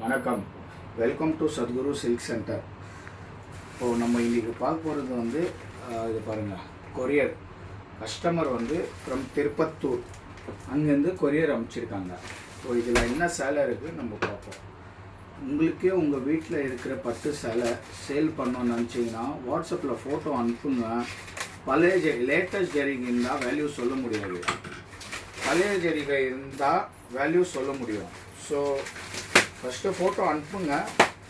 வணக்கம். Welcome to Sadhguru silk centre. இப்போது நம்ம இன்றைக்கி பார்க்க போகிறது வந்து இது பாருங்கள், கொரியர் கஸ்டமர் வந்து ஃப்ரம் திருப்பத்தூர் அங்கேருந்து கொரியர் அனுப்பிச்சிருக்காங்க. ஸோ இதில் என்ன சேலை இருக்குது நம்ம பார்ப்போம். உங்களுக்கே உங்கள் வீட்டில் இருக்கிற பட்டு சேலை சேல் பண்ணணும்னு நினச்சிங்கன்னா வாட்ஸ்அப்பில் ஃபோட்டோ அனுப்புங்க. பழைய லேட்டஸ்ட் ஜரிகை இருந்தால் வேல்யூ சொல்ல முடியாது, பழைய ஜரிகை இருந்தால் வேல்யூ சொல்ல முடியும். ஸோ ஃபஸ்ட்டு ஃபோட்டோ அனுப்புங்க,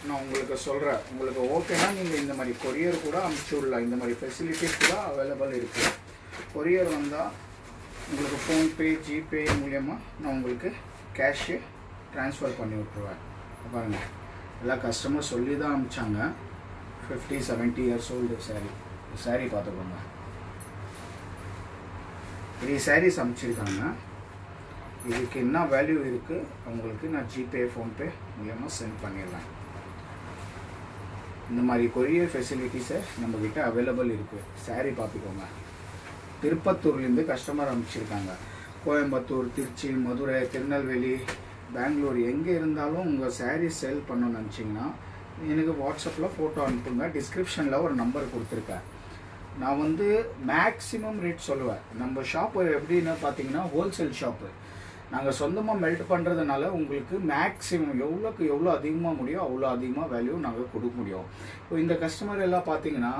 நான் உங்களுக்கு சொல்கிறேன். உங்களுக்கு ஓகேனா நீங்கள் இந்த மாதிரி கொரியர் கூட அனுப்பிச்சி விடலாம். இந்த மாதிரி ஃபெசிலிட்டிஸ் கூட அவைலபிள் இருக்குது. கொரியர் வந்தால் உங்களுக்கு ஃபோன்பே ஜிபே மூலயமா நான் உங்களுக்கு கேஷு ட்ரான்ஸ்ஃபர் பண்ணி விட்ருவேன். பாருங்கள், எல்லா கஸ்டமர் சொல்லி தான் அனுப்பிச்சாங்க. 50-70 இயர்ஸ் ஓல்டு சாரீ பார்த்துக்கோங்க. 3 sarees அனுப்பிச்சிருக்காங்க. இதுக்கு என்ன வேல்யூ இருக்குது உங்களுக்கு நான் ஜிபே ஃபோன்பே மூலமாக சென்ட் பண்ணிடுவேன். இந்த மாதிரி கொரியர் ஃபெசிலிட்டிஸை நம்மக்கிட்ட அவைலபிள் இருக்குது. சாரீ பார்த்துக்கோங்க. திருப்பத்தூர்லேருந்து கஸ்டமர் அனுப்பிச்சிருக்காங்க. கோயம்புத்தூர், திருச்சி, மதுரை, திருநெல்வேலி, பெங்களூர் எங்கே இருந்தாலும் உங்கள் சாரீ சேல் பண்ணணும்னு நினச்சிங்கன்னா எனக்கு வாட்ஸ்அப்பில் ஃபோட்டோ அனுப்புங்க. டிஸ்கிரிப்ஷனில் ஒரு நம்பர் கொடுத்துருக்கேன். நான் வந்து மேக்ஸிமம் ரேட் சொல்லுவேன். நம்ம ஷாப்பு எப்படின்னு பார்த்தீங்கன்னா ஹோல்சேல் ஷாப்பு. நாங்கள் சொந்தமாக மெல்ட் பண்ணுறதுனால உங்களுக்கு மேக்ஸிமம் எவ்வளோக்கு எவ்வளோ அதிகமாக முடியும் அவ்வளோ அதிகமாக வேல்யூ நாங்கள் கொடுக்க முடியும். இப்போ இந்த கஸ்டமர் எல்லாம் பார்த்தீங்கன்னா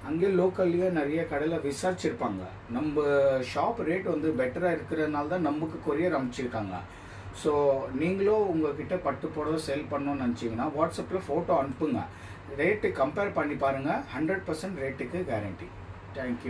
அங்கேயே லோக்கல்லையே நிறைய கடையில் விசாரிச்சிருப்பாங்க. நம்ம ஷாப் ரேட் வந்து பெட்டராக இருக்கிறதுனால தான் நமக்கு கொரியர் அனுப்பிச்சிருக்காங்க. ஸோ நீங்களும் உங்கள்கிட்ட பட்டு புடவை சேல் பண்ணணும்னு நினச்சிங்கன்னா வாட்ஸ்அப்பில் ஃபோட்டோ அனுப்புங்க. ரேட்டு கம்பேர் பண்ணி பாருங்கள். 100% ரேட்டுக்கு கேரண்டி. தேங்க்யூ.